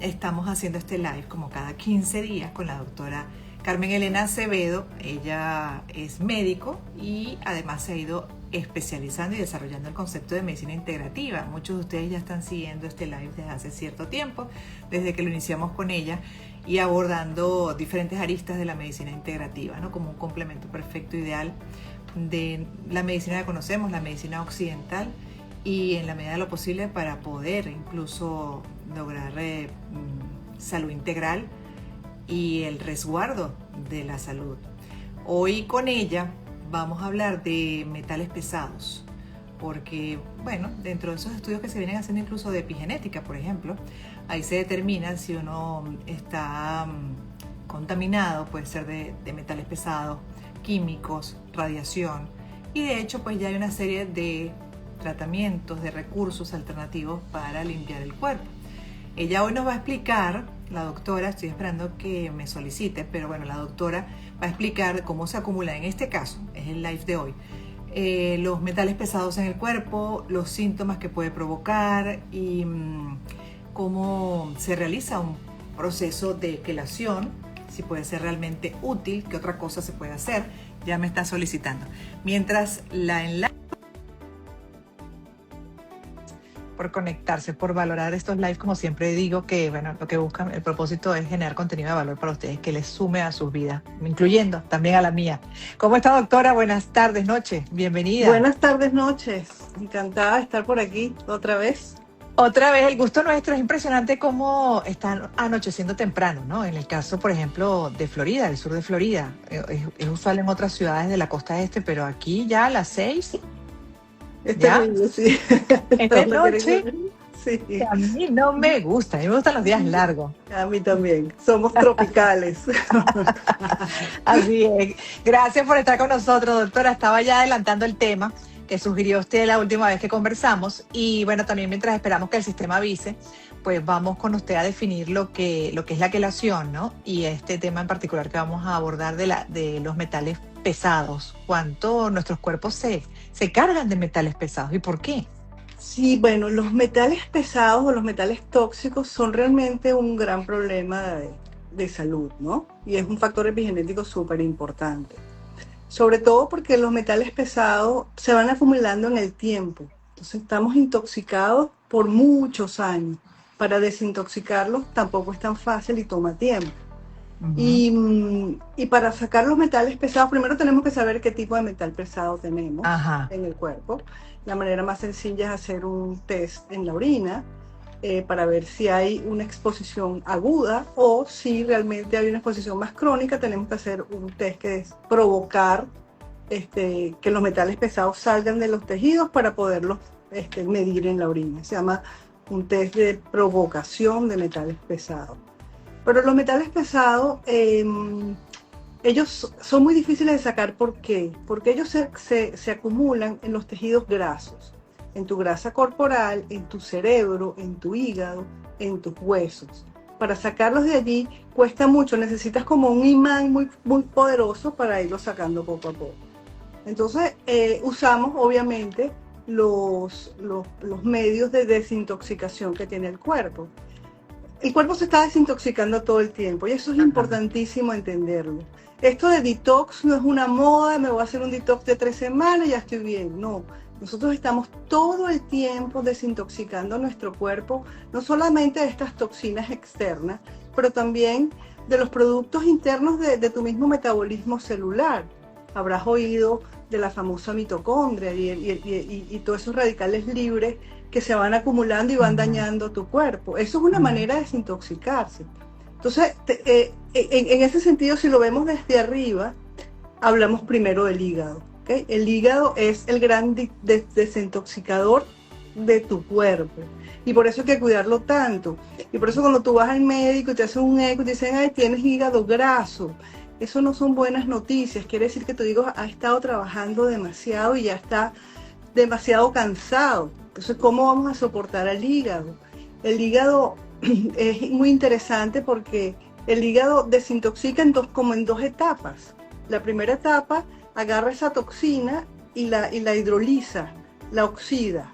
estamos haciendo este live como cada 15 días con la doctora Carmen Elena Acevedo. Ella es médico y además se ha ido especializando y desarrollando el concepto de medicina integrativa. Muchos de ustedes ya están siguiendo este live desde hace cierto tiempo, desde que lo iniciamos con ella y abordando diferentes aristas de la medicina integrativa, ¿no? Como un complemento perfecto, ideal de la medicina que conocemos, la medicina occidental, y en la medida de lo posible para poder incluso lograr salud integral y el resguardo de la salud. Hoy con ella vamos a hablar de metales pesados, porque, bueno, dentro de esos estudios que se vienen haciendo incluso de epigenética, por ejemplo, ahí se determina si uno está contaminado, puede ser de metales pesados, químicos, radiación, y de hecho pues ya hay una serie de tratamientos, de recursos alternativos para limpiar el cuerpo. Ella hoy nos va a explicar, la doctora, estoy esperando que me solicite, pero bueno, la doctora va a explicar cómo se acumula, en este caso, es el live de hoy, los metales pesados en el cuerpo, los síntomas que puede provocar y cómo se realiza un proceso de quelación, si puede ser realmente útil, qué otra cosa se puede hacer. Ya me está solicitando. Mientras la enlace por conectarse, por valorar estos lives, como siempre digo, que bueno, lo que buscan, el propósito es generar contenido de valor para ustedes, que les sume a sus vidas, incluyendo también a la mía. ¿Cómo está, doctora? Buenas tardes, noches, bienvenida. Buenas tardes, noches, encantada de estar por aquí otra vez. Otra vez, el gusto nuestro. Es impresionante cómo están anocheciendo temprano, ¿no? En el caso, por ejemplo, de Florida, el sur de Florida. Es usual en otras ciudades de la costa este, pero aquí ya a las 6. Es terrible, sí. Es de noche. Sí. A mí no me gusta, a mí me gustan los días largos. A mí también, somos tropicales. Así es. Gracias por estar con nosotros, doctora. Estaba ya adelantando el tema que sugirió usted la última vez que conversamos, y bueno, también mientras esperamos que el sistema avise, pues vamos con usted a definir lo que es la quelación, ¿no? Y este tema en particular que vamos a abordar de los metales pesados. ¿Cuánto nuestros cuerpos se cargan de metales pesados y por qué? Sí, bueno, los metales pesados o los metales tóxicos son realmente un gran problema de salud, ¿no? Y es un factor epigenético súper importante. Sobre todo porque los metales pesados se van acumulando en el tiempo. Entonces estamos intoxicados por muchos años. Para desintoxicarlos tampoco es tan fácil y toma tiempo. Uh-huh. Y para sacar los metales pesados, primero tenemos que saber qué tipo de metal pesado tenemos en el cuerpo. La manera más sencilla es hacer un test en la orina para ver si hay una exposición aguda o si realmente hay una exposición más crónica. Tenemos que hacer un test que es provocar que los metales pesados salgan de los tejidos para poderlos medir en la orina. Se llama un test de provocación de metales pesados. Pero los metales pesados, ellos son muy difíciles de sacar. ¿Por qué? Porque ellos se acumulan en los tejidos grasos, en tu grasa corporal, en tu cerebro, en tu hígado, en tus huesos. Para sacarlos de allí cuesta mucho, necesitas como un imán muy, muy poderoso para irlos sacando poco a poco. Entonces usamos obviamente los medios de desintoxicación que tiene el cuerpo. El cuerpo se está desintoxicando todo el tiempo y eso es importantísimo entenderlo. Esto de detox no es una moda, me voy a hacer un detox de 3 semanas y ya estoy bien. No, nosotros estamos todo el tiempo desintoxicando nuestro cuerpo, no solamente de estas toxinas externas, pero también de los productos internos de tu mismo metabolismo celular. Habrás oído de la famosa mitocondria y todos esos radicales libres que se van acumulando y van dañando tu cuerpo. Eso es una manera de desintoxicarse. Entonces, en ese sentido, si lo vemos desde arriba, hablamos primero del hígado. ¿Okay? El hígado es el gran desintoxicador de tu cuerpo. Y por eso hay que cuidarlo tanto. Y por eso cuando tú vas al médico y te hacen un eco y te dicen, ay, tienes hígado graso. Eso no son buenas noticias. Quiere decir que tu hígado ha estado trabajando demasiado y ya está demasiado cansado. Entonces, ¿cómo vamos a soportar al hígado? El hígado es muy interesante porque el hígado desintoxica como en 2 etapas. La primera etapa agarra esa toxina y la hidroliza, la oxida,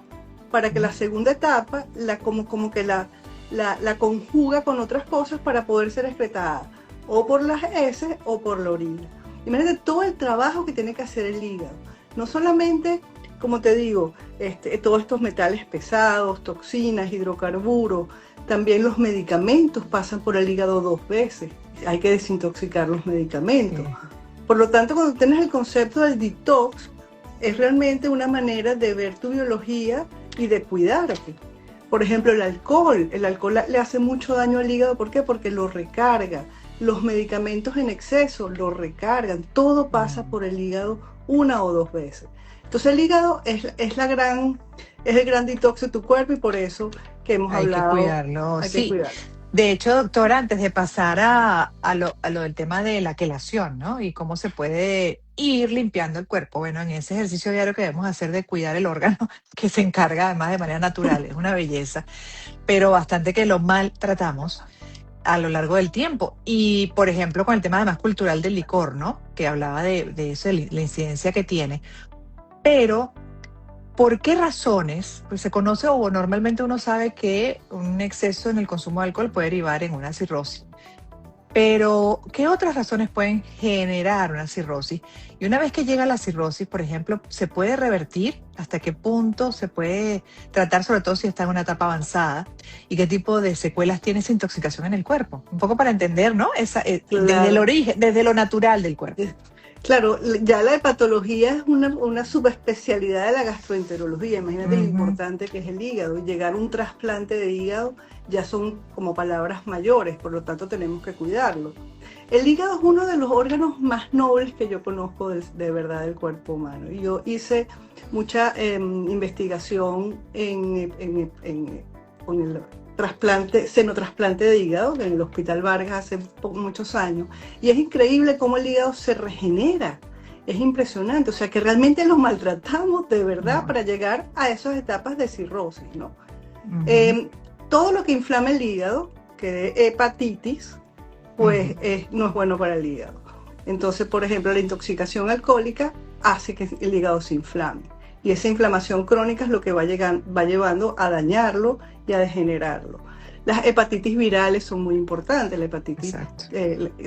para que la segunda etapa como que la la conjuga con otras cosas para poder ser excretada, o por las heces o por la orina. Imagínate todo el trabajo que tiene que hacer el hígado. No solamente, como te digo, todos estos metales pesados, toxinas, hidrocarburos, también los medicamentos pasan por el hígado 2 veces. Hay que desintoxicar los medicamentos. Sí. Por lo tanto, cuando tienes el concepto del detox, es realmente una manera de ver tu biología y de cuidarte. Por ejemplo, el alcohol le hace mucho daño al hígado. ¿Por qué? Porque lo recarga. Los medicamentos en exceso lo recargan. Todo pasa por el hígado 1 o 2 veces. Entonces el hígado es el gran detox de tu cuerpo, y por eso que hemos hablado. Hay que cuidarlo, Hay sí. que cuidarlo. De hecho, doctora, antes de pasar a lo del tema de la quelación, ¿no? Y cómo se puede ir limpiando el cuerpo. Bueno, en ese ejercicio diario que debemos hacer de cuidar el órgano, que se encarga además de manera natural, es una belleza, pero bastante que lo maltratamos a lo largo del tiempo. Y, por ejemplo, con el tema además cultural del licor, ¿no? Que hablaba de eso, de la incidencia que tiene. Pero, ¿por qué razones? Pues se conoce, o normalmente uno sabe, que un exceso en el consumo de alcohol puede derivar en una cirrosis. Pero, ¿qué otras razones pueden generar una cirrosis? Y una vez que llega la cirrosis, por ejemplo, ¿se puede revertir? ¿Hasta qué punto se puede tratar, sobre todo si está en una etapa avanzada? ¿Y qué tipo de secuelas tiene esa intoxicación en el cuerpo? Un poco para entender, ¿no? Desde el origen, desde lo natural del cuerpo. Claro, ya la hepatología es una subespecialidad de la gastroenterología. Imagínate lo importante que es el hígado. Y llegar a un trasplante de hígado ya son como palabras mayores, por lo tanto tenemos que cuidarlo. El hígado es uno de los órganos más nobles que yo conozco de verdad del cuerpo humano. Y yo hice mucha investigación con el senotrasplante de hígado en el Hospital Vargas hace muchos años, y es increíble cómo el hígado se regenera. Es impresionante, o sea que realmente lo maltratamos de verdad para llegar a esas etapas de cirrosis, ¿no? Todo lo que inflama el hígado, que de hepatitis, pues no es bueno para el hígado. Entonces, por ejemplo, la intoxicación alcohólica hace que el hígado se inflame. Y esa inflamación crónica es lo que va llevando a dañarlo y a degenerarlo. Las hepatitis virales son muy importantes, la hepatitis,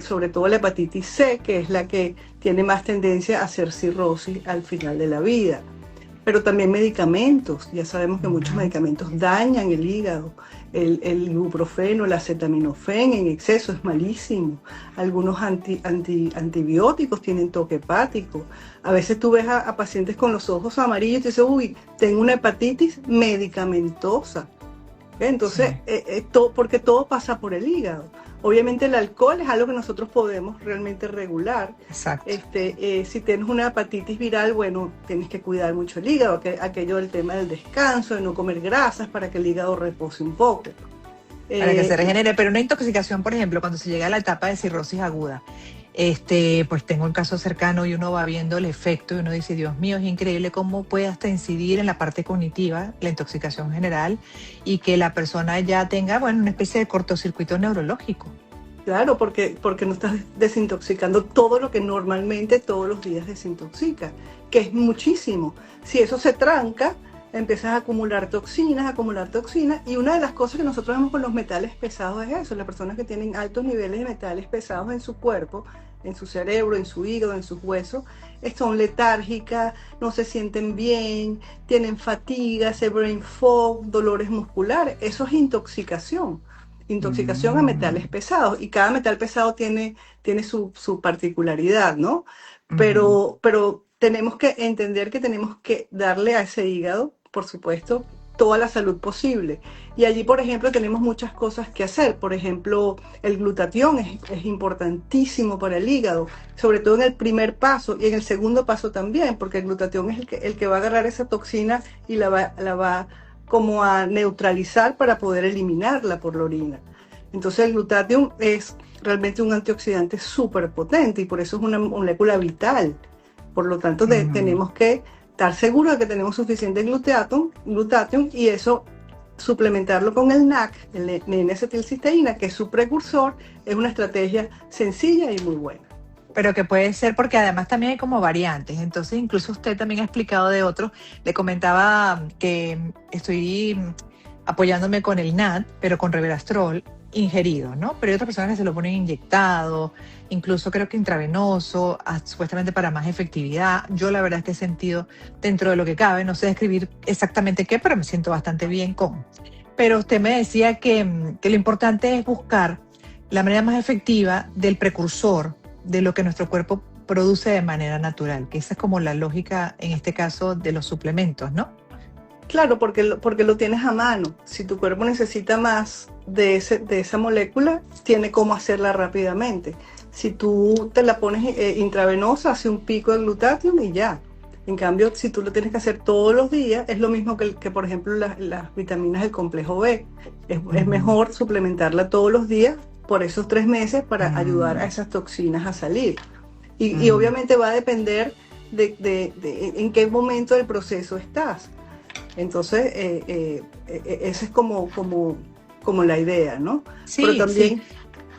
sobre todo la hepatitis C, que es la que tiene más tendencia a hacer cirrosis al final de la vida. Pero también medicamentos, ya sabemos que muchos medicamentos dañan el hígado. El ibuprofeno, el acetaminofén en exceso es malísimo. Algunos antibióticos tienen toque hepático. A veces tú ves a pacientes con los ojos amarillos y te dices, uy, tengo una hepatitis medicamentosa. Entonces, porque todo pasa por el hígado. Obviamente el alcohol es algo que nosotros podemos realmente regular. Exacto. Si tienes una hepatitis viral, bueno, tienes que cuidar mucho el hígado, aquello del tema del descanso, de no comer grasas para que el hígado repose un poco. Para que se regenere. Pero una intoxicación, por ejemplo, cuando se llega a la etapa de cirrosis aguda, pues tengo un caso cercano y uno va viendo el efecto y uno dice, Dios mío, es increíble cómo puede hasta incidir en la parte cognitiva, la intoxicación general, y que la persona ya tenga, bueno, una especie de cortocircuito neurológico. Claro, porque no estás desintoxicando todo lo que normalmente todos los días desintoxica, que es muchísimo. Si eso se tranca, empiezas a acumular toxinas, y una de las cosas que nosotros vemos con los metales pesados es eso. Las personas que tienen altos niveles de metales pesados en su cuerpo, en su cerebro, en su hígado, en sus huesos, son letárgicas, no se sienten bien, tienen fatiga, ese brain fog, dolores musculares. Eso es intoxicación a metales pesados, y cada metal pesado tiene su particularidad, ¿no? Pero tenemos que entender que tenemos que darle a ese hígado, por supuesto, toda la salud posible. Y allí, por ejemplo, tenemos muchas cosas que hacer. Por ejemplo, el glutatión es importantísimo para el hígado, sobre todo en el primer paso y en el segundo paso también, porque el glutatión es el que va a agarrar esa toxina y la va como a neutralizar para poder eliminarla por la orina. Entonces el glutatión es realmente un antioxidante súper potente, y por eso es una molécula vital. Por lo tanto, tenemos que estar seguros de que tenemos suficiente glutatión, y eso suplementarlo con el NAC, el N-acetilcisteína, que es su precursor, es una estrategia sencilla y muy buena. Pero que puede ser, porque además también hay como variantes. Entonces, incluso usted también ha explicado de otros. Le comentaba que estoy apoyándome con el NAD, pero con resveratrol ingerido, ¿no? Pero hay otras personas que se lo ponen inyectado, incluso creo que intravenoso, supuestamente para más efectividad. Yo la verdad es que he sentido dentro de lo que cabe, no sé describir exactamente qué, pero me siento bastante bien con. Pero usted me decía que lo importante es buscar la manera más efectiva del precursor de lo que nuestro cuerpo produce de manera natural, que esa es como la lógica en este caso de los suplementos, ¿no? Claro, porque lo tienes a mano. Si tu cuerpo necesita más de esa molécula, tiene cómo hacerla rápidamente. Si tú te la pones intravenosa, hace un pico de glutatión y ya. En cambio, si tú lo tienes que hacer todos los días, es lo mismo que por ejemplo, las vitaminas del complejo B. Es mejor suplementarla todos los días por esos 3 meses para ayudar a esas toxinas a salir. Y obviamente va a depender de en qué momento del proceso estás. Entonces, esa es como la idea, ¿no? Sí, pero también, sí.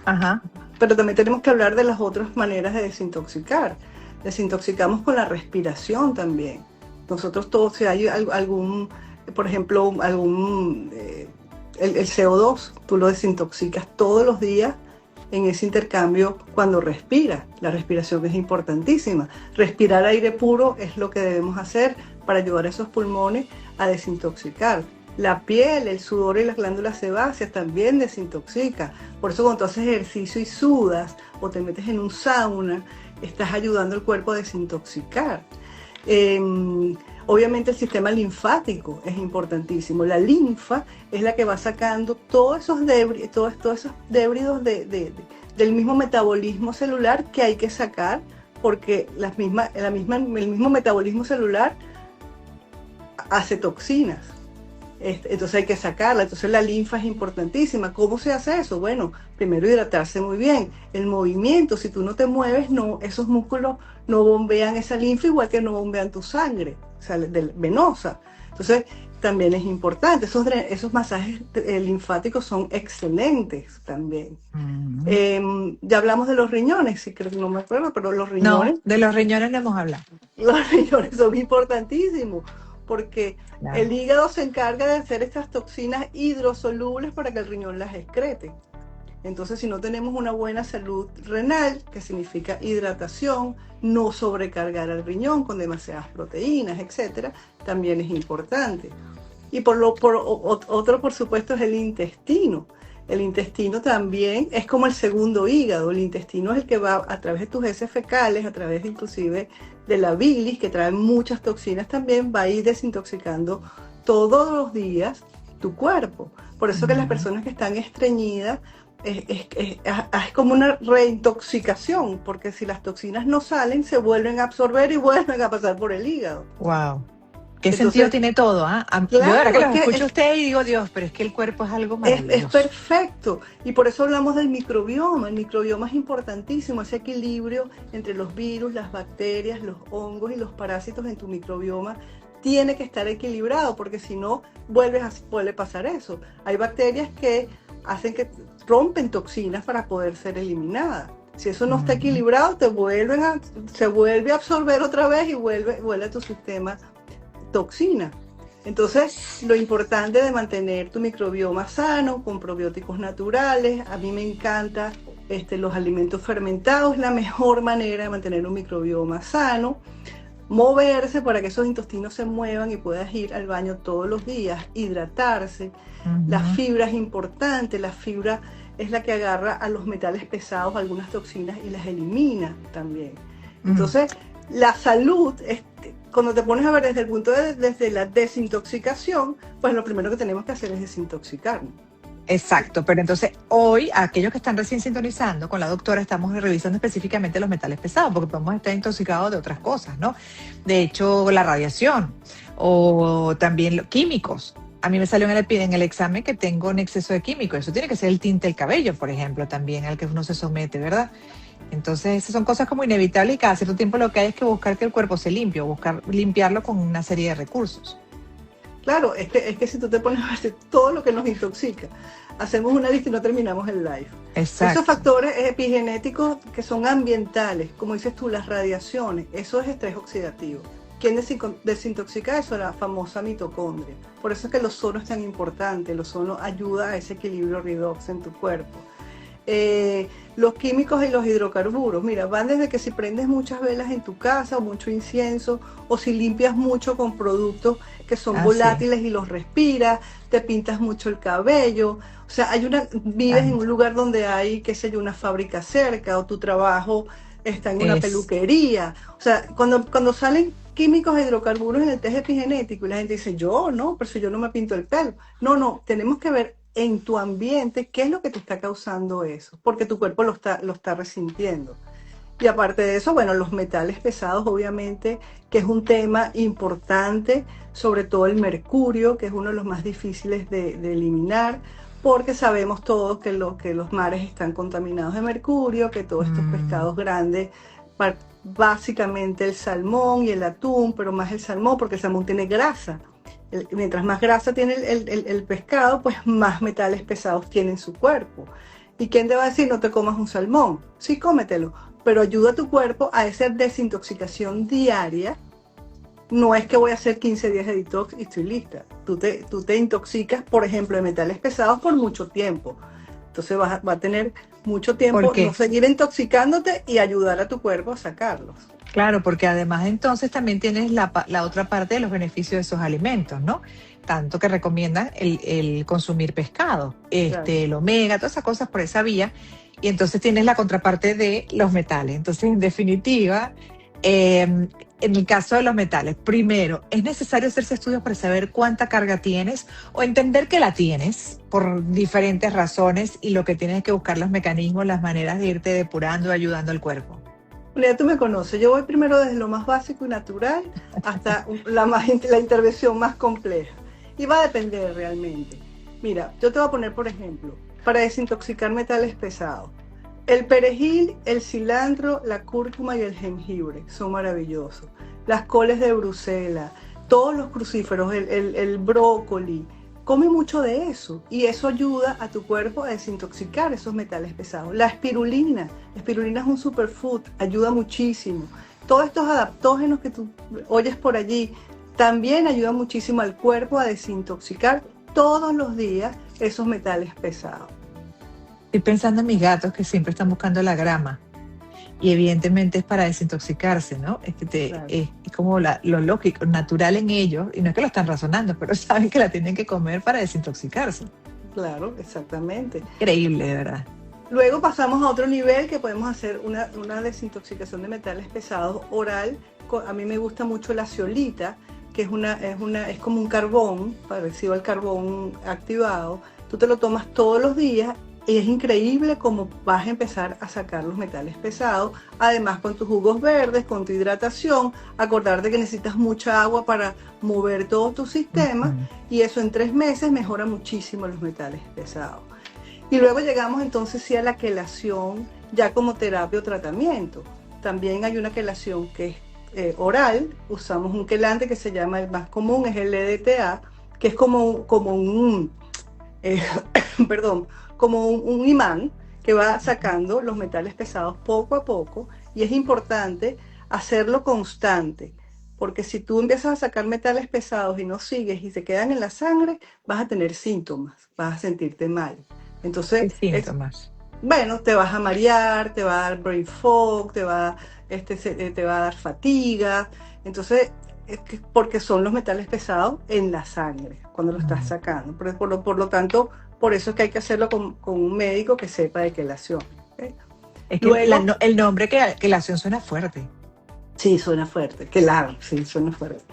Ajá. Pero también tenemos que hablar de las otras maneras de desintoxicar. Desintoxicamos con la respiración también. Nosotros todos, si hay algún, por ejemplo, el CO2, tú lo desintoxicas todos los días en ese intercambio cuando respiras. La respiración es importantísima. Respirar aire puro es lo que debemos hacer para ayudar a esos pulmones a desintoxicar. La piel, el sudor y las glándulas sebáceas también desintoxica. Por eso cuando tú haces ejercicio y sudas o te metes en un sauna, estás ayudando al cuerpo a desintoxicar. Obviamente el sistema linfático es importantísimo. La linfa es la que va sacando todos esos débridos del mismo metabolismo celular que hay que sacar, porque el mismo metabolismo celular hace toxinas. Entonces hay que sacarla. Entonces la linfa es importantísima. ¿Cómo se hace eso? Bueno, primero hidratarse muy bien. El movimiento, si tú no te mueves, esos músculos no bombean esa linfa igual que no bombean tu sangre, o sea, venosa. Entonces también es importante. Esos masajes linfáticos son excelentes también. Ya hablamos de los riñones, sí, creo que no me acuerdo, pero los riñones... No, de los riñones no hemos hablado. Los riñones son importantísimos, porque claro, el hígado se encarga de hacer estas toxinas hidrosolubles para que el riñón las excrete. Entonces, si no tenemos una buena salud renal, que significa hidratación, no sobrecargar al riñón con demasiadas proteínas, etcétera, también es importante. Y otro, por supuesto, es el intestino. El intestino también es como el segundo hígado. El intestino es el que va a través de tus heces fecales, a través inclusive de la bilis, que trae muchas toxinas también, va a ir desintoxicando todos los días tu cuerpo. Por eso que las personas que están estreñidas es como una reintoxicación, porque si las toxinas no salen, se vuelven a absorber y vuelven a pasar por el hígado. Wow. ¿Qué sentido tiene todo? Claro, yo ahora que lo escucho a usted y digo, Dios, pero es que el cuerpo es algo maravilloso. Es perfecto. Y por eso hablamos del microbioma. El microbioma es importantísimo, ese equilibrio entre los virus, las bacterias, los hongos y los parásitos en tu microbioma tiene que estar equilibrado, porque si no, vuelve a pasar eso. Hay bacterias que hacen que rompen toxinas para poder ser eliminadas. Si eso no está equilibrado, se vuelve a absorber otra vez y vuelve a tu sistema toxina. Entonces, lo importante de mantener tu microbioma sano, con probióticos naturales. A mí me encanta los alimentos fermentados, es la mejor manera de mantener un microbioma sano. Moverse para que esos intestinos se muevan y puedas ir al baño todos los días, hidratarse. La fibra es importante, la fibra es la que agarra a los metales pesados, algunas toxinas, y las elimina también. Entonces, la salud, cuando te pones a ver desde el punto desde la desintoxicación, pues lo primero que tenemos que hacer es desintoxicarnos. Exacto, pero entonces hoy, aquellos que están recién sintonizando con la doctora, estamos revisando específicamente los metales pesados, porque podemos estar intoxicados de otras cosas, ¿no? De hecho, la radiación o también los químicos. A mí me salió en el examen que tengo un exceso de químicos. Eso tiene que ser el tinte del cabello, por ejemplo, también al que uno se somete, ¿verdad? Entonces, esas son cosas como inevitables y cada cierto tiempo lo que hay es que buscar que el cuerpo se limpie, buscar limpiarlo con una serie de recursos. Claro, es que si tú te pones a ver todo lo que nos intoxica, hacemos una lista y no terminamos el live. Exacto. Esos factores epigenéticos que son ambientales, como dices tú, las radiaciones, eso es estrés oxidativo. ¿Quién desintoxica eso? La famosa mitocondria. Por eso es que el ozono es tan importante. El ozono ayuda a ese equilibrio redox en tu cuerpo. Los químicos y los hidrocarburos, mira, van desde que si prendes muchas velas en tu casa o mucho incienso, o si limpias mucho con productos que son volátiles y los respiras, te pintas mucho el cabello, o sea, vives en un lugar donde hay, qué sé yo, una fábrica cerca, o tu trabajo está en una peluquería, o sea, cuando salen químicos e hidrocarburos en el test epigenético y la gente dice, yo no, pero si yo no me pinto el pelo, no, tenemos que ver en tu ambiente qué es lo que te está causando eso, porque tu cuerpo lo está resintiendo. Y aparte de eso, bueno, los metales pesados, obviamente, que es un tema importante, sobre todo el mercurio, que es uno de los más difíciles de eliminar, porque sabemos todos que los mares están contaminados de mercurio, que todos estos pescados grandes, básicamente el salmón y el atún, pero más el salmón, porque el salmón tiene grasa. Mientras más grasa tiene el pescado, pues más metales pesados tiene en su cuerpo. ¿Y quién te va a decir no te comas un salmón? Sí, cómetelo, pero ayuda a tu cuerpo a esa desintoxicación diaria. No es que voy a hacer 15 días de detox y estoy lista. Tú te intoxicas, por ejemplo, de metales pesados por mucho tiempo. Entonces va a tener mucho tiempo no seguir intoxicándote y ayudar a tu cuerpo a sacarlos. Claro, porque además entonces también tienes la otra parte de los beneficios de esos alimentos, ¿no? Tanto que recomiendan el consumir pescado, claro, el omega, todas esas cosas por esa vía. Y entonces tienes la contraparte de los metales. Entonces, en definitiva, en el caso de los metales, primero, es necesario hacerse estudios para saber cuánta carga tienes o entender que la tienes por diferentes razones y lo que tienes que buscar los mecanismos, las maneras de irte depurando, ayudando al cuerpo. Ya tú me conoces, yo voy primero desde lo más básico y natural hasta la intervención más compleja. Y va a depender realmente. Mira, yo te voy a poner, por ejemplo, para desintoxicar metales pesados. El perejil, el cilantro, la cúrcuma y el jengibre son maravillosos. Las coles de Bruselas, todos los crucíferos, el brócoli. Come mucho de eso y eso ayuda a tu cuerpo a desintoxicar esos metales pesados. La espirulina es un superfood, ayuda muchísimo. Todos estos adaptógenos que tú oyes por allí también ayudan muchísimo al cuerpo a desintoxicar todos los días esos metales pesados. Estoy pensando en mis gatos que siempre están buscando la grama y evidentemente es para desintoxicarse, ¿no? Claro. Es como lo lógico, natural en ellos, y no es que lo están razonando, pero saben que la tienen que comer para desintoxicarse. Claro, exactamente. Increíble, de verdad. Luego pasamos a otro nivel que podemos hacer una desintoxicación de metales pesados oral. A mí me gusta mucho la zeolita, que es como un carbón, parecido al carbón activado. Tú te lo tomas todos los días y es increíble cómo vas a empezar a sacar los metales pesados. Además, con tus jugos verdes, con tu hidratación, acordarte que necesitas mucha agua para mover todo tu sistema, y eso en 3 meses mejora muchísimo los metales pesados. Y luego llegamos entonces sí a la quelación ya como terapia o tratamiento. También hay una quelación que es oral. Usamos un quelante que se llama, el más común es el EDTA, que es como un imán que va sacando los metales pesados poco a poco, y es importante hacerlo constante, porque si tú empiezas a sacar metales pesados y no sigues y se quedan en la sangre, vas a tener síntomas, vas a sentirte mal. Entonces, ¿qué síntomas? Bueno, te vas a marear, te va a dar brain fog, te va a dar fatiga. Entonces, porque son los metales pesados en la sangre cuando lo estás sacando. Por lo tanto, por eso es que hay que hacerlo con un médico que sepa de quelación. ¿Okay? Es que luego, el nombre quelación suena fuerte. Sí, suena fuerte. Quelar, sí, suena fuerte.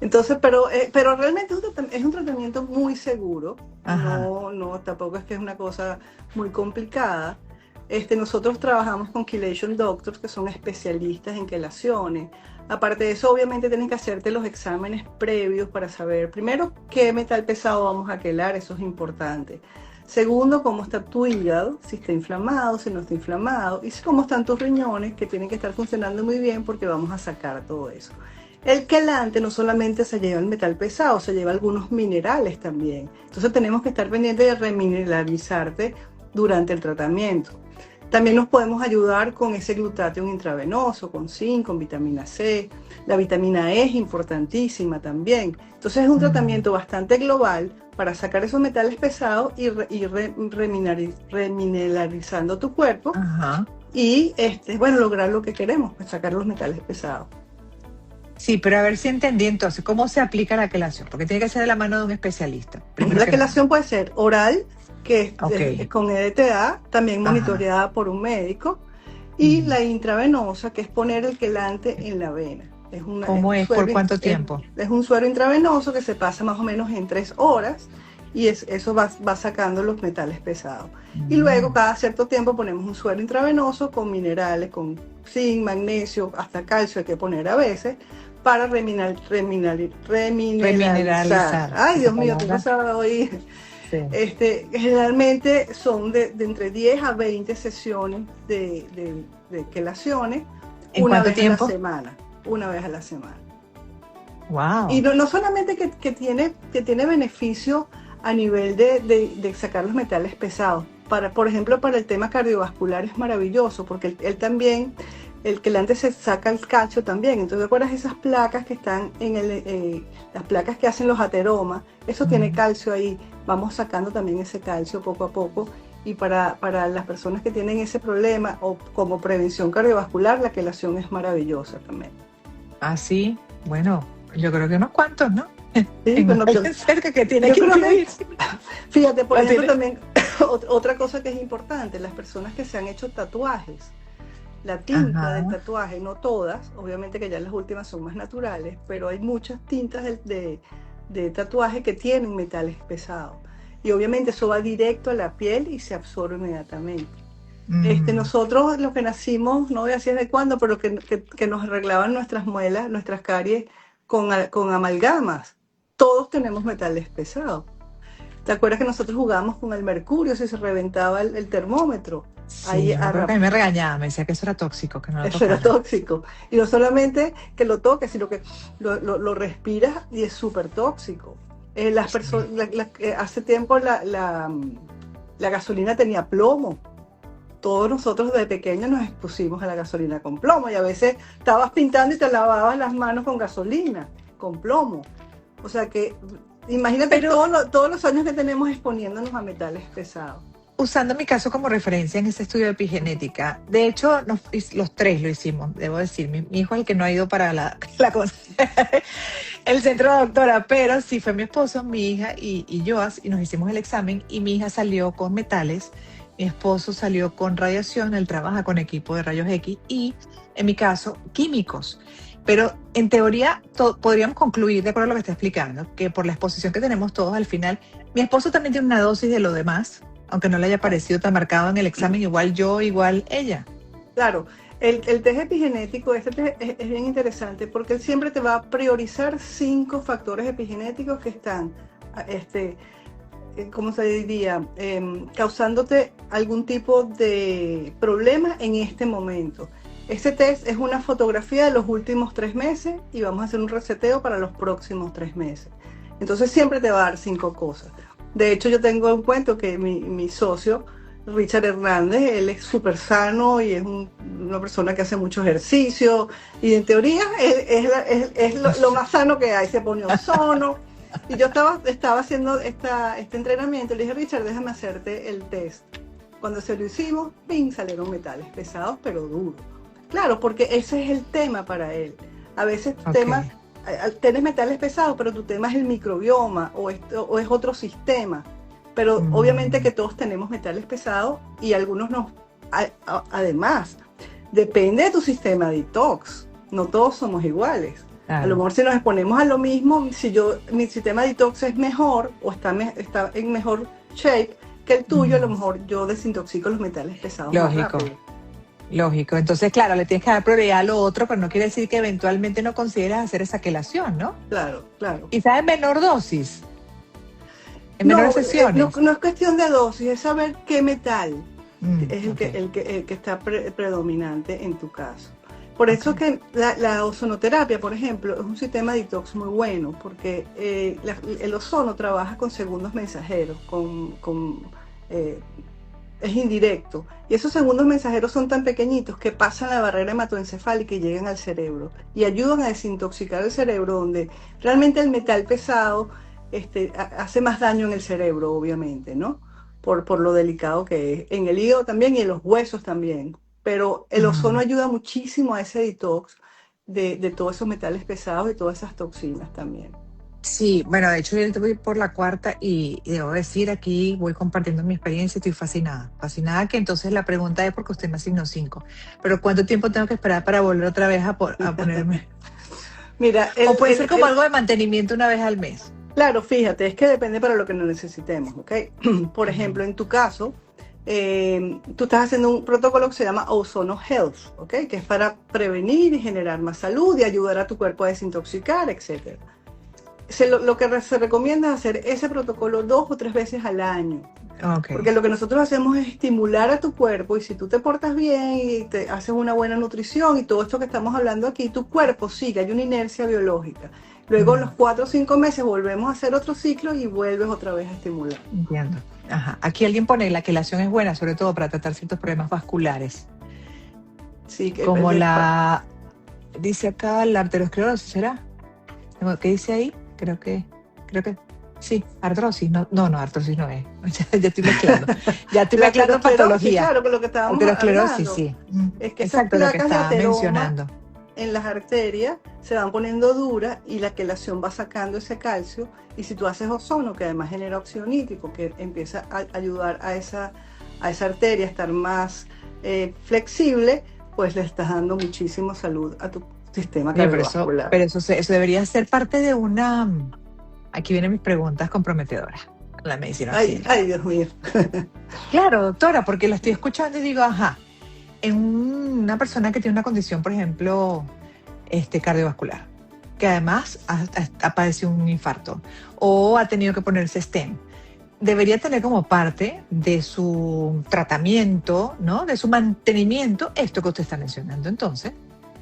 Entonces, pero realmente es un tratamiento muy seguro. No, tampoco es que es una cosa muy complicada. Nosotros trabajamos con Chelation Doctors, que son especialistas en quelaciones. Aparte de eso, obviamente tienes que hacerte los exámenes previos para saber, primero, qué metal pesado vamos a quelar, eso es importante. Segundo, cómo está tu hígado, si está inflamado, si no está inflamado, y cómo están tus riñones, que tienen que estar funcionando muy bien porque vamos a sacar todo eso. El quelante no solamente se lleva el metal pesado, se lleva algunos minerales también. Entonces tenemos que estar pendientes de remineralizarte durante el tratamiento. También nos podemos ayudar con ese glutatión intravenoso, con zinc, con vitamina C. La vitamina E es importantísima también. Entonces es un tratamiento bastante global para sacar esos metales pesados y remineralizando tu cuerpo. Ajá. Y bueno, lograr lo que queremos, pues sacar los metales pesados. Sí, pero a ver si entendí entonces, ¿cómo se aplica la quelación? Porque tiene que ser de la mano de un especialista. La quelación puede ser oral, que es con EDTA, también monitoreada por un médico, y la intravenosa, que es poner el quelante en la vena. ¿Cómo es? ¿Por cuánto tiempo? Es un suero intravenoso que se pasa más o menos en 3 horas, y eso va sacando los metales pesados. Y luego cada cierto tiempo ponemos un suero intravenoso con minerales, con zinc, magnesio, hasta calcio hay que poner a veces, para remineralizar. Ay, Dios mío, tú no sabes oír. Sí. Generalmente son de entre 10 a 20 sesiones de quelaciones. Una vez a la semana. Wow. Y no solamente que tiene beneficio a nivel de sacar los metales pesados. Por ejemplo, para el tema cardiovascular es maravilloso, porque él también, el quelante se saca el calcio también. Entonces, ¿te acuerdas esas placas que están las placas que hacen los ateromas? Eso tiene calcio ahí. Vamos sacando también ese calcio poco a poco. Y para las personas que tienen ese problema o como prevención cardiovascular, la quelación es maravillosa también. Ah, sí. Bueno, yo creo que unos cuantos, ¿no? Sí, bueno, cerca que tiene que incluir. Fíjate, por ejemplo, también otra cosa que es importante, las personas que se han hecho tatuajes, la tinta del tatuaje, no todas, obviamente que ya las últimas son más naturales, pero hay muchas tintas de tatuaje que tienen metales pesados. Y obviamente eso va directo a la piel y se absorbe inmediatamente. Nosotros, los que nacimos, no voy a decir de cuándo, pero que nos arreglaban nuestras muelas, nuestras caries con amalgamas, todos tenemos metales pesados. ¿Te acuerdas que nosotros jugábamos con el mercurio si se reventaba el termómetro? Sí, a mí me regañaba, me decía que eso era tóxico, que no lo tocara. Eso era tóxico. Y no solamente que lo toques, sino que lo respiras y es súper tóxico. Las personas, hace tiempo la gasolina tenía plomo. Todos nosotros de pequeños nos expusimos a la gasolina con plomo y a veces estabas pintando y te lavabas las manos con gasolina, con plomo. O sea que imagínate todos los años que tenemos exponiéndonos a metales pesados. Usando mi caso como referencia en ese estudio de epigenética, de hecho los tres lo hicimos, debo decir, mi hijo es el que no ha ido para el centro de doctora, pero sí fue mi esposo, mi hija y yo, y nos hicimos el examen y mi hija salió con metales, mi esposo salió con radiación, él trabaja con equipo de rayos X y en mi caso químicos. Pero en teoría podríamos concluir, de acuerdo a lo que está explicando, que por la exposición que tenemos todos al final, mi esposo también tiene una dosis de lo demás, aunque no le haya parecido tan marcado en el examen, igual yo, igual ella. Claro, el test epigenético, test es bien interesante porque él siempre te va a priorizar 5 factores epigenéticos que están, ¿cómo se diría? Causándote algún tipo de problema en este momento. Este test es una fotografía de los últimos 3 meses y vamos a hacer un reseteo para los próximos 3 meses. Entonces siempre te va a dar 5 cosas. De hecho, yo tengo un cuento que mi socio, Richard Hernández, él es súper sano y es una persona que hace mucho ejercicio y en teoría es lo más sano que hay. Se pone ozono y yo estaba haciendo este entrenamiento. Le dije, Richard, déjame hacerte el test. Cuando se lo hicimos, ¡ping!, salieron metales pesados pero duros. Claro, porque ese es el tema para él. A veces tienes metales pesados, pero tu tema es el microbioma o es otro sistema. Pero obviamente que todos tenemos metales pesados y algunos no. Además, depende de tu sistema detox. No todos somos iguales. Claro. A lo mejor si nos exponemos a lo mismo, mi sistema detox es mejor o está en mejor shape que el tuyo, a lo mejor yo desintoxico los metales pesados. Lógico. Lógico, entonces claro, le tienes que dar prioridad a lo otro, pero no quiere decir que eventualmente no consideras hacer esa quelación, ¿no? Claro, claro. Quizás en menor dosis, en menores sesiones. No es cuestión de dosis, es saber qué metal es el que está predominante en tu caso. Por eso que la ozonoterapia, por ejemplo, es un sistema detox muy bueno, porque el ozono trabaja con segundos mensajeros, con es indirecto. Y esos segundos mensajeros son tan pequeñitos que pasan la barrera hematoencefálica y llegan al cerebro. Y ayudan a desintoxicar el cerebro, donde realmente el metal pesado hace más daño en el cerebro, obviamente, ¿no? Por lo delicado que es. En el hígado también y en los huesos también. Pero el ozono ayuda muchísimo a ese detox de todos esos metales pesados y todas esas toxinas también. Sí, bueno, de hecho yo voy por la cuarta y debo decir, aquí voy compartiendo mi experiencia y estoy fascinada. Fascinada, que entonces la pregunta es porque usted me asignó 5. Pero ¿cuánto tiempo tengo que esperar para volver otra vez a ponerme? Mira, O puede ser como algo de mantenimiento una vez al mes. Claro, fíjate, es que depende para lo que nos necesitemos, ¿ok? Por ejemplo, en tu caso, tú estás haciendo un protocolo que se llama Ozono Health, ¿ok? Que es para prevenir y generar más salud y ayudar a tu cuerpo a desintoxicar, etc. Lo que se recomienda es hacer ese protocolo 2 o 3 veces al año. Okay. Porque lo que nosotros hacemos es estimular a tu cuerpo, y si tú te portas bien y te haces una buena nutrición y todo esto que estamos hablando aquí, tu cuerpo sigue, hay una inercia biológica. Luego, los 4 o 5 meses volvemos a hacer otro ciclo y vuelves otra vez a estimular. Entiendo. Ajá. Aquí alguien pone la quelación es buena, sobre todo para tratar ciertos problemas vasculares. Sí, como dice acá, la arteriosclerosis, ¿será? ¿Qué dice ahí? Creo que sí, artrosis, no, artrosis no es. Ya estoy mezclando. Ya estoy mezclando patología. Claro, que lo que estábamos arteriosclerosis, sí. Es que exacto, lo que estaba mencionando. En las arterias se van poniendo duras y la quelación va sacando ese calcio, y si tú haces ozono, que además genera óxido nítrico, que empieza a ayudar a esa arteria a estar más flexible, pues le estás dando muchísimo salud a tu sistema cardiovascular. Pero eso debería ser parte de una... Aquí vienen mis preguntas comprometedoras. La medicina. Ay, Dios mío. Claro, doctora, porque la estoy escuchando y digo, ajá, en una persona que tiene una condición, por ejemplo, cardiovascular, que además ha padecido un infarto o ha tenido que ponerse stent, debería tener como parte de su tratamiento, ¿no? De su mantenimiento, esto que usted está mencionando, entonces.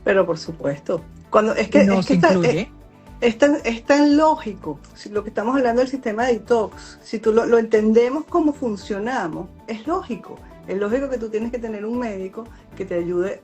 Pero por supuesto. Cuando es que incluye. Es tan lógico, si lo que estamos hablando del sistema de detox, si tú lo entendemos cómo funcionamos, es lógico. Es lógico que tú tienes que tener un médico que te ayude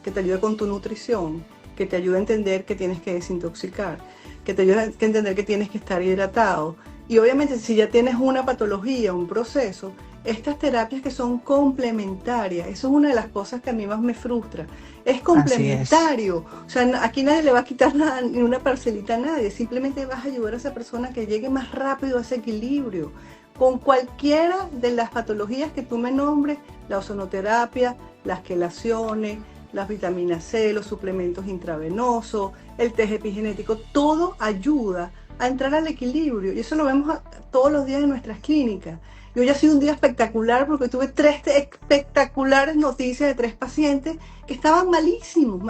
que te ayude con tu nutrición, que te ayude a entender que tienes que desintoxicar, que te ayude a entender que tienes que estar hidratado. Y obviamente, si ya tienes una patología, un proceso, estas terapias que son complementarias, eso es una de las cosas que a mí más me frustra. Es complementario. O sea, aquí nadie le va a quitar nada, ni una parcelita a nadie. Simplemente vas a ayudar a esa persona que llegue más rápido a ese equilibrio. Con cualquiera de las patologías que tú me nombres, la ozonoterapia, las quelaciones, las vitaminas C, los suplementos intravenosos, el test epigenético, todo ayuda a entrar al equilibrio. Y eso lo vemos todos los días en nuestras clínicas. Y hoy ha sido un día espectacular porque tuve 3 espectaculares noticias de 3 pacientes que estaban malísimos.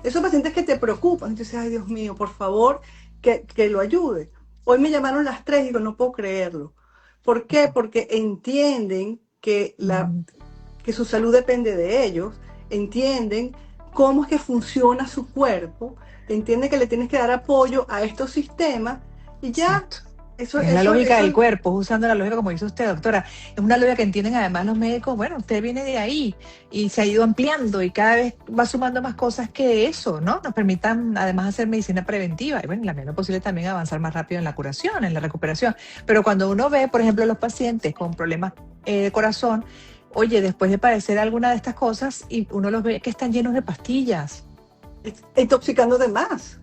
Esos pacientes que te preocupan. Entonces, ay, Dios mío, por favor, que lo ayude. Hoy me llamaron las 3 y digo, no puedo creerlo. ¿Por qué? Porque entienden que su salud depende de ellos, entienden cómo es que funciona su cuerpo, entienden que le tienes que dar apoyo a estos sistemas y ya. Exacto. Es la lógica del cuerpo, usando la lógica como dice usted, doctora. Es una lógica que entienden además los médicos. Bueno, usted viene de ahí y se ha ido ampliando y cada vez va sumando más cosas que eso, ¿no? Nos permitan además hacer medicina preventiva y bueno, en la medida posible también avanzar más rápido en la curación, en la recuperación. Pero cuando uno ve, por ejemplo, los pacientes con problemas de corazón, oye, después de padecer alguna de estas cosas, y uno los ve que están llenos de pastillas. Intoxicando de más.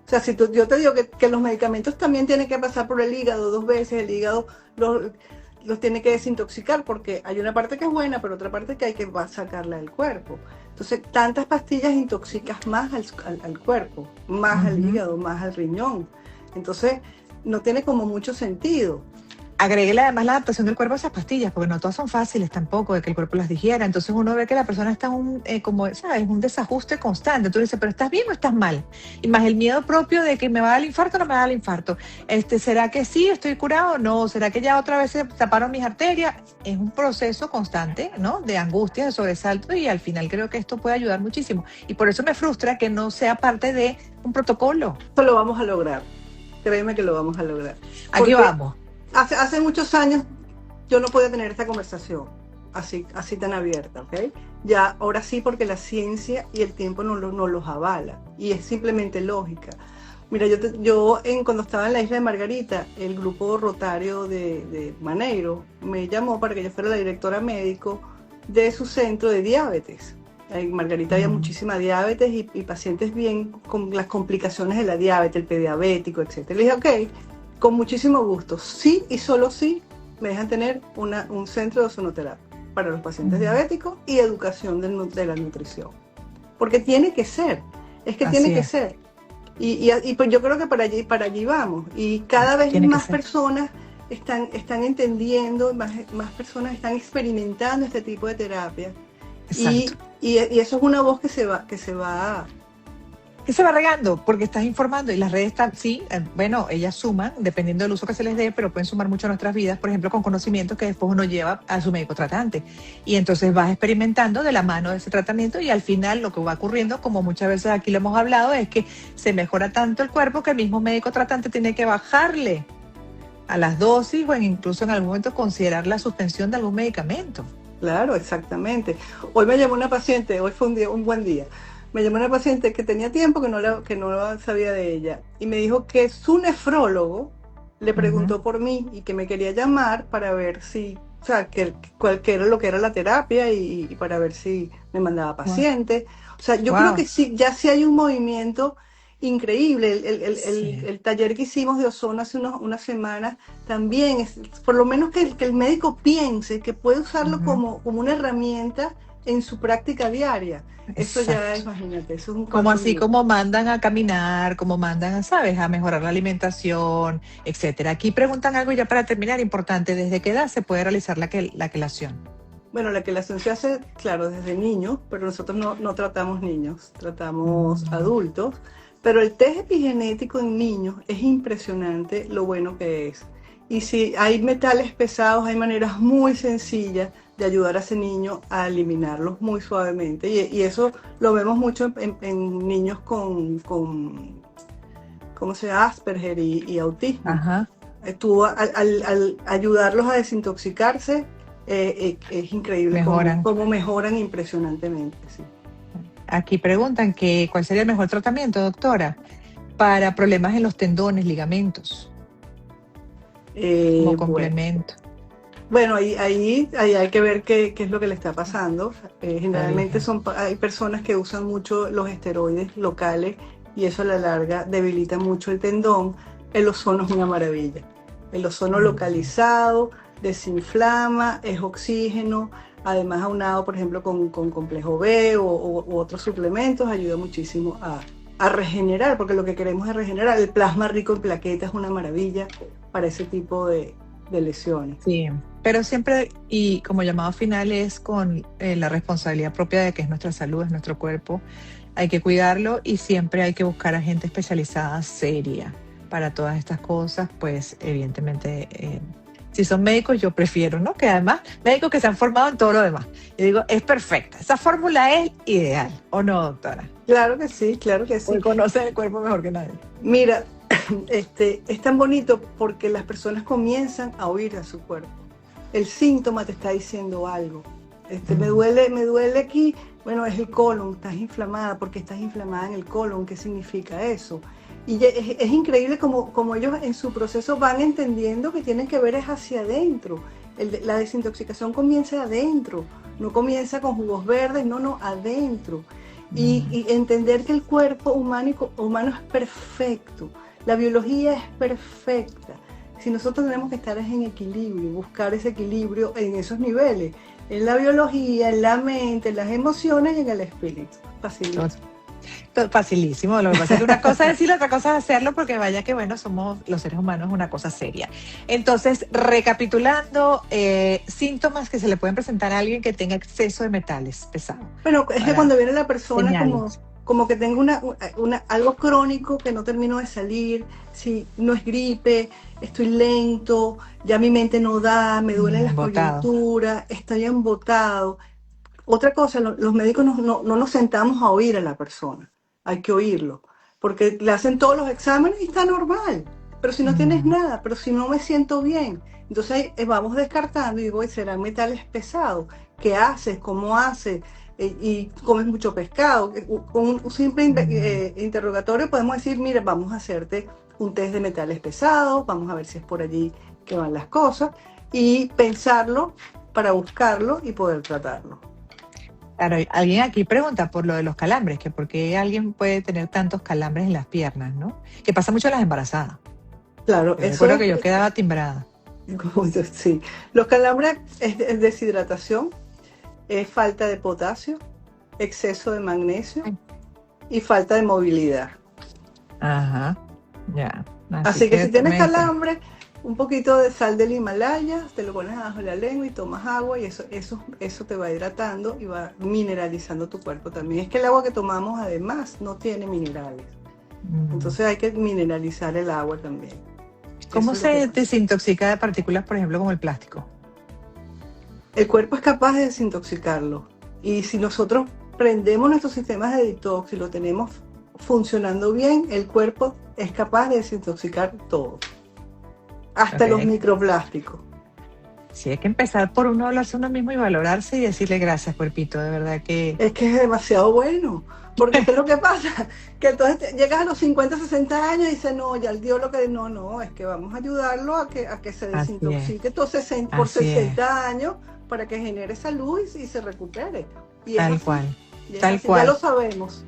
O sea, si yo te digo que los medicamentos también tienen que pasar por el hígado 2 veces, el hígado los tiene que desintoxicar porque hay una parte que es buena, pero otra parte que hay que sacarla del cuerpo. Entonces, tantas pastillas intoxicas más al cuerpo, más al hígado, más al riñón. Entonces, no tiene como mucho sentido. Agréguele además la adaptación del cuerpo a esas pastillas, porque no todas son fáciles tampoco de que el cuerpo las digiera. Entonces uno ve que la persona está como, ¿sabes? Un desajuste constante. Tú dices, ¿pero estás bien o estás mal? Y más el miedo propio de que me va a dar el infarto o no me va a dar el infarto. ¿Será que sí, estoy curado o no? ¿Será que ya otra vez se taparon mis arterias? Es un proceso constante, ¿no? De angustia, de sobresalto, y al final creo que esto puede ayudar muchísimo. Y por eso me frustra que no sea parte de un protocolo. Esto lo vamos a lograr. Créeme que lo vamos a lograr. Aquí vamos. hace muchos años yo no podía tener esta conversación así tan abierta, ¿ok? Ya, ahora sí, porque la ciencia y el tiempo no los avala, y es simplemente lógica. Mira, cuando estaba en la isla de Margarita, el grupo rotario de Maneiro me llamó para que yo fuera la directora médico de su centro de diabetes. En Margarita había Mm. muchísima diabetes y pacientes bien con las complicaciones de la diabetes, el prediabético, etc. Le dije, ok, con muchísimo gusto, sí y solo sí me dejan tener un centro de ozonoterapia para los pacientes Mm. diabéticos y educación de la nutrición. Porque tiene que ser, es que tiene Así que es, ser. Y pues yo creo que para allí vamos. Y cada vez tiene que más ser. personas están entendiendo, más personas están experimentando este tipo de terapia. Exacto. Y eso es una voz que se va. Y se va regando porque estás informando y las redes están, sí, bueno, ellas suman, dependiendo del uso que se les dé, pero pueden sumar mucho a nuestras vidas, por ejemplo, con conocimientos que después uno lleva a su médico tratante. Y entonces vas experimentando de la mano de ese tratamiento y al final lo que va ocurriendo, como muchas veces aquí lo hemos hablado, es que se mejora tanto el cuerpo que el mismo médico tratante tiene que bajarle a las dosis o incluso en algún momento considerar la suspensión de algún medicamento. Claro, exactamente. Hoy me llamó una paciente, hoy fue un buen día. Me llamó una paciente que tenía tiempo que no sabía de ella y me dijo que su nefrólogo le Ujú. preguntó por mí y que me quería llamar para ver si, o sea, que era lo que era la terapia y para ver si me mandaba Wow. pacientes. O sea, yo creo Wow. que sí, ya sí hay un movimiento increíble. Sí. El taller que hicimos de ozono hace unas semanas también es, por lo menos que el médico piense que puede usarlo Ujú. como una herramienta en su práctica diaria. Eso ya, Exacto. imagínate, eso es un Como paso así gigante. como mandan a caminar, como mandan, ¿sabes?, a mejorar la alimentación, etcétera. Aquí preguntan algo ya para terminar, importante, ¿desde qué edad se puede realizar la quelación? Bueno, la quelación se hace, claro, desde niños, pero nosotros no tratamos niños, tratamos Mm. adultos. Pero el test epigenético en niños es impresionante lo bueno que es. Y si hay metales pesados, hay maneras muy sencillas de ayudar a ese niño a eliminarlos muy suavemente. Y eso lo vemos mucho en niños con ¿cómo se llama? Asperger y autismo. Ajá, Tú al ayudarlos a desintoxicarse, es increíble cómo, mejoran. cómo mejoran impresionantemente. Sí. Aquí preguntan que cuál sería el mejor tratamiento, doctora, para problemas en los tendones, ligamentos, como Bueno, complemento. bueno, ahí hay que ver qué es lo que le está pasando. Generalmente Origen. hay personas que usan mucho los esteroides locales y eso a la larga debilita mucho el tendón. El ozono es una maravilla. El ozono Mm. localizado desinflama, es oxígeno, además aunado, por ejemplo, con complejo B u otros suplementos, ayuda muchísimo a regenerar, porque lo que queremos es regenerar. El plasma rico en plaquetas es una maravilla para ese tipo de lesiones. Sí, pero siempre, y como llamado final, es con la responsabilidad propia de que es nuestra salud, es nuestro cuerpo. Hay que cuidarlo y siempre hay que buscar a gente especializada, seria, para todas estas cosas. Pues, evidentemente, si son médicos, yo prefiero, ¿no? Que además, médicos que se han formado en todo lo demás. Yo digo, es perfecta. Esa fórmula es ideal, ¿o no, doctora? Claro que sí, claro que sí. Porque conoce el cuerpo mejor que nadie. Mira, es tan bonito porque las personas comienzan a oír a su cuerpo. El síntoma te está diciendo algo. Mm. Me duele aquí. Bueno, es el colon, estás inflamada. ¿Porque estás inflamada en el colon? ¿Qué significa eso? Y es increíble como ellos en su proceso van entendiendo que tienen que ver es hacia adentro. La desintoxicación comienza adentro, no comienza con jugos verdes, no, adentro. Mm. Y entender que el cuerpo humano es perfecto, la biología es perfecta. Si nosotros tenemos que estar en equilibrio, buscar ese equilibrio en esos niveles, en la biología, en la mente, en las emociones y en el espíritu. Facilito. Facilísimo. Lo que pasa es que una cosa es decirlo, otra cosa es hacerlo, porque vaya que bueno, somos los seres humanos una cosa seria. Entonces, recapitulando, síntomas que se le pueden presentar a alguien que tenga exceso de metales pesados. Bueno, es que Para cuando viene la persona señales. como que tengo algo crónico que no termino de salir, si no es gripe, estoy lento, ya mi mente no da, me duelen las Botado. coyunturas, estoy embotado. Otra cosa, los médicos no nos sentamos a oír a la persona, hay que oírlo, porque le hacen todos los exámenes y está normal. Pero si no tienes nada, pero si no me siento bien, entonces vamos descartando y digo, ¿serán metales pesados? ¿Qué haces? ¿Cómo haces? Y comes mucho pescado. Con un simple interrogatorio podemos decir, mira, vamos a hacerte un test de metales pesados, vamos a ver si es por allí que van las cosas, y pensarlo para buscarlo y poder tratarlo. Claro, alguien aquí pregunta por lo de los calambres, que por qué alguien puede tener tantos calambres en las piernas, ¿no? Que pasa mucho en las embarazadas. Claro, Yo recuerdo que yo quedaba timbrada. Sí, los calambres es deshidratación, es falta de potasio, exceso de magnesio y falta de movilidad. Ajá, ya. Así que si tienes calambre, un poquito de sal del Himalaya, te lo pones abajo de la lengua y tomas agua y eso te va hidratando y va mineralizando tu cuerpo también. Es que el agua que tomamos además no tiene minerales. Entonces hay que mineralizar el agua también. ¿Cómo se desintoxica de partículas, por ejemplo, como el plástico? El cuerpo es capaz de desintoxicarlo. Y si nosotros prendemos nuestros sistemas de detox y lo tenemos funcionando bien, el cuerpo es capaz de desintoxicar todo. Hasta los microplásticos. Sí, hay que empezar por uno, hablarse uno mismo y valorarse y decirle gracias, cuerpito, de verdad que... Es que es demasiado bueno. Porque ¿qué es lo que pasa? Que entonces llegas a los 50, 60 años y dices, no, ya el Dios lo que... No, es que vamos a ayudarlo a que se desintoxique por 60 años para que genere salud y se recupere. Y tal cual. Ya lo sabemos.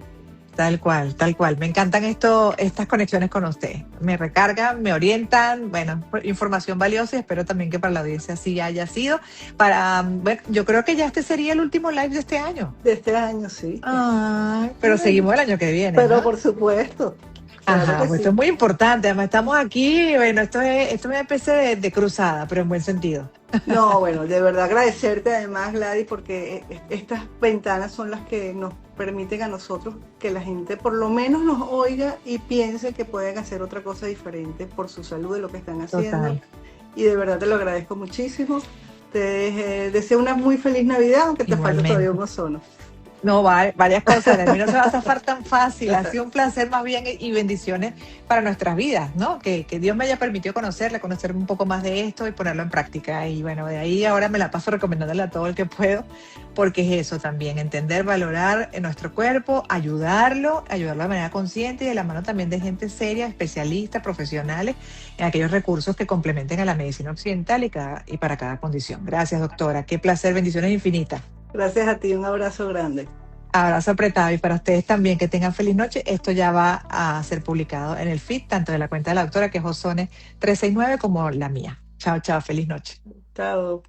Tal cual. Me encantan estas conexiones con usted. Me recargan, me orientan, bueno, información valiosa y espero también que para la audiencia así haya sido. Bueno, yo creo que ya este sería el último live de este año. De este año, sí. Ay, pero seguimos el año que viene. Pero ¿no? Por supuesto. Ajá, pues sí. Esto es muy importante. Además estamos aquí, bueno, esto es una especie de cruzada, pero en buen sentido. No, bueno, de verdad agradecerte además, Gladys, porque estas ventanas son las que nos permiten a nosotros que la gente por lo menos nos oiga y piense que pueden hacer otra cosa diferente por su salud de lo que están haciendo. Total. Y de verdad te lo agradezco muchísimo. Te deseo una muy feliz Navidad, aunque te falte todavía un ozono. No, varias cosas. A mí no se va a zafar tan fácil. Ha sido un placer más bien y bendiciones para nuestras vidas, ¿no? Que Dios me haya permitido conocer un poco más de esto y ponerlo en práctica. Y bueno, de ahí ahora me la paso recomendándole a todo el que puedo, porque es eso también, entender, valorar nuestro cuerpo, ayudarlo de manera consciente y de la mano también de gente seria, especialistas, profesionales, en aquellos recursos que complementen a la medicina occidental y para cada condición. Gracias, doctora. Qué placer, bendiciones infinitas. Gracias a ti, un abrazo grande. Abrazo apretado y para ustedes también que tengan feliz noche. Esto ya va a ser publicado en el feed, tanto de la cuenta de la doctora que es Ozone 369 como la mía. Chao, feliz noche. Chao.